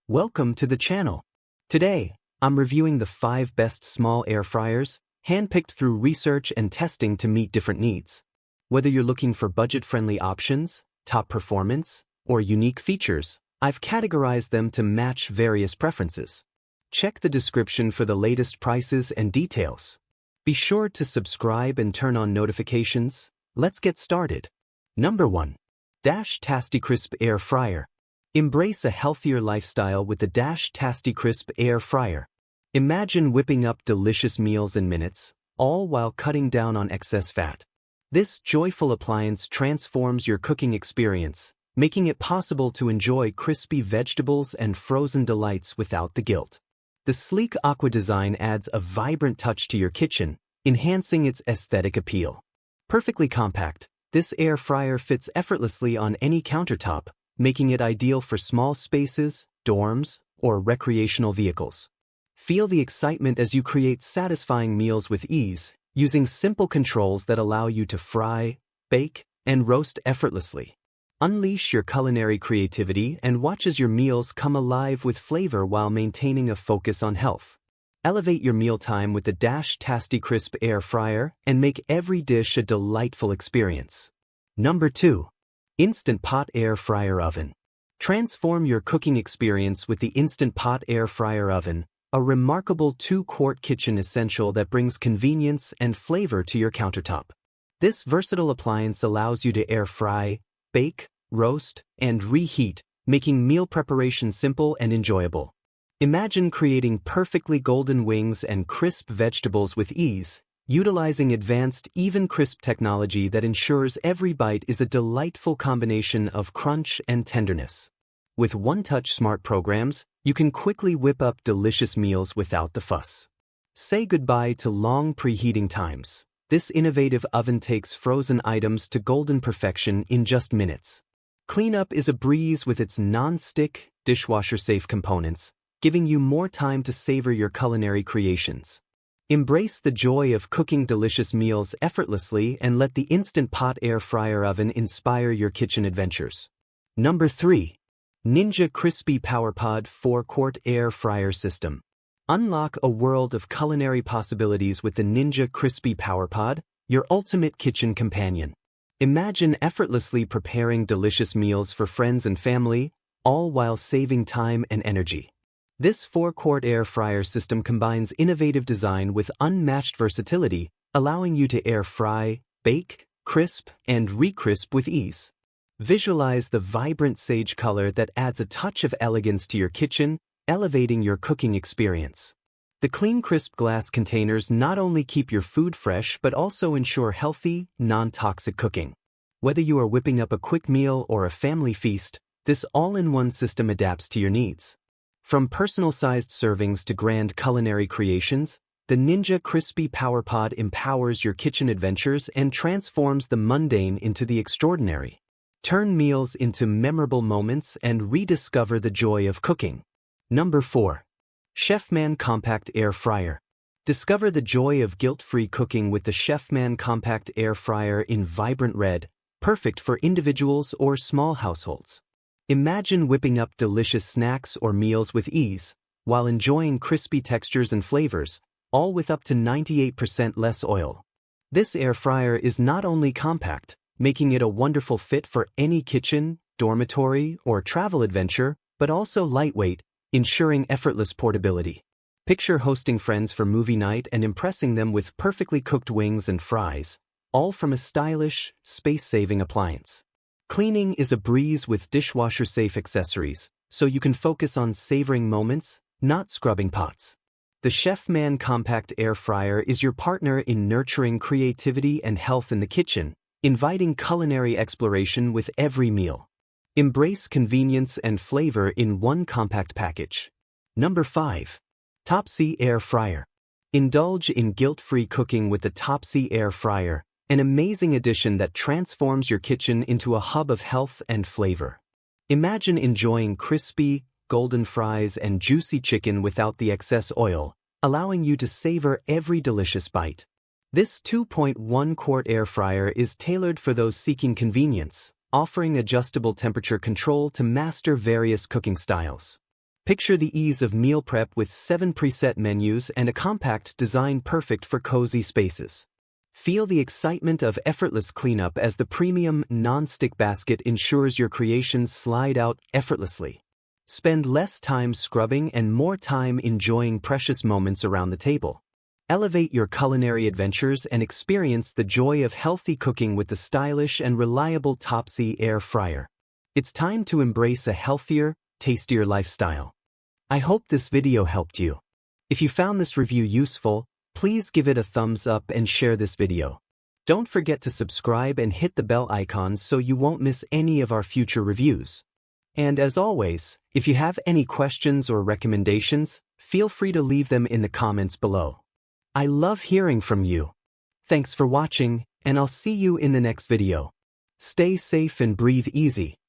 Welcome to the channel. Today, I'm reviewing the 5 best small air fryers, handpicked through research and testing to meet different needs. Whether you're looking for budget-friendly options, top performance, or unique features, I've categorized them to match various preferences. Check the description for the latest prices and details. Be sure to subscribe and turn on notifications. Let's get started. Number 1. Dash TastyCrisp Air Fryer. Embrace a healthier lifestyle with the Dash TastyCrisp Air Fryer. Imagine whipping up delicious meals in minutes, all while cutting down on excess fat. This joyful appliance transforms your cooking experience, making it possible to enjoy crispy vegetables and frozen delights without the guilt. The sleek aqua design adds a vibrant touch to your kitchen, enhancing its aesthetic appeal. Perfectly compact, this air fryer fits effortlessly on any countertop, making it ideal for small spaces, dorms, or recreational vehicles. Feel the excitement as you create satisfying meals with ease, using simple controls that allow you to fry, bake, and roast effortlessly. Unleash your culinary creativity and watch as your meals come alive with flavor while maintaining a focus on health. Elevate your mealtime with the Dash TastyCrisp Air Fryer and make every dish a delightful experience. Number 2. Instant Pot Air Fryer Oven. Transform your cooking experience with the Instant Pot Air Fryer Oven, a remarkable 2-quart kitchen essential that brings convenience and flavor to your countertop. This versatile appliance allows you to air fry, bake, roast, and reheat, making meal preparation simple and enjoyable. Imagine creating perfectly golden wings and crisp vegetables with ease, utilizing advanced even crisp technology that ensures every bite is a delightful combination of crunch and tenderness. With one-touch smart programs, you can quickly whip up delicious meals without the fuss. Say goodbye to long preheating times. This innovative oven takes frozen items to golden perfection in just minutes. Cleanup is a breeze with its non-stick, dishwasher-safe components, giving you more time to savor your culinary creations. Embrace the joy of cooking delicious meals effortlessly and let the Instant Pot Air Fryer Oven inspire your kitchen adventures. Number 3. Ninja Crispy PowerPod 4-Quart Air Fryer System. Unlock a world of culinary possibilities with the Ninja Crispy PowerPod, your ultimate kitchen companion. Imagine effortlessly preparing delicious meals for friends and family, all while saving time and energy. This 4-quart air fryer system combines innovative design with unmatched versatility, allowing you to air fry, bake, crisp, and re-crisp with ease. Visualize the vibrant sage color that adds a touch of elegance to your kitchen, elevating your cooking experience. The clean, crisp glass containers not only keep your food fresh but also ensure healthy, non-toxic cooking. Whether you are whipping up a quick meal or a family feast, this all-in-one system adapts to your needs. From personal-sized servings to grand culinary creations, the Ninja Crispy PowerPod empowers your kitchen adventures and transforms the mundane into the extraordinary. Turn meals into memorable moments and rediscover the joy of cooking. Number 4. Chefman Compact Air Fryer. Discover the joy of guilt-free cooking with the Chefman Compact Air Fryer in vibrant red, perfect for individuals or small households. Imagine whipping up delicious snacks or meals with ease, while enjoying crispy textures and flavors, all with up to 98% less oil. This air fryer is not only compact, making it a wonderful fit for any kitchen, dormitory, or travel adventure, but also lightweight, ensuring effortless portability. Picture hosting friends for movie night and impressing them with perfectly cooked wings and fries, all from a stylish, space-saving appliance. Cleaning is a breeze with dishwasher-safe accessories, so you can focus on savoring moments, not scrubbing pots. The Chefman Compact Air Fryer is your partner in nurturing creativity and health in the kitchen, inviting culinary exploration with every meal. Embrace convenience and flavor in one compact package. Number 5. Topsy Air Fryer. Indulge in guilt-free cooking with the Topsy Air Fryer, an amazing addition that transforms your kitchen into a hub of health and flavor. Imagine enjoying crispy, golden fries and juicy chicken without the excess oil, allowing you to savor every delicious bite. This 2.1-quart air fryer is tailored for those seeking convenience, offering adjustable temperature control to master various cooking styles. Picture the ease of meal prep with 7 preset menus and a compact design perfect for cozy spaces. Feel the excitement of effortless cleanup as the premium non-stick basket ensures your creations slide out effortlessly. Spend less time scrubbing and more time enjoying precious moments around the table. Elevate your culinary adventures and experience the joy of healthy cooking with the stylish and reliable Topsy air fryer. It's time to embrace a healthier, tastier lifestyle. I hope this video helped you. If you found this review useful, please give it a thumbs up and share this video. Don't forget to subscribe and hit the bell icon so you won't miss any of our future reviews. And as always, if you have any questions or recommendations, feel free to leave them in the comments below. I love hearing from you. Thanks for watching, and I'll see you in the next video. Stay safe and breathe easy.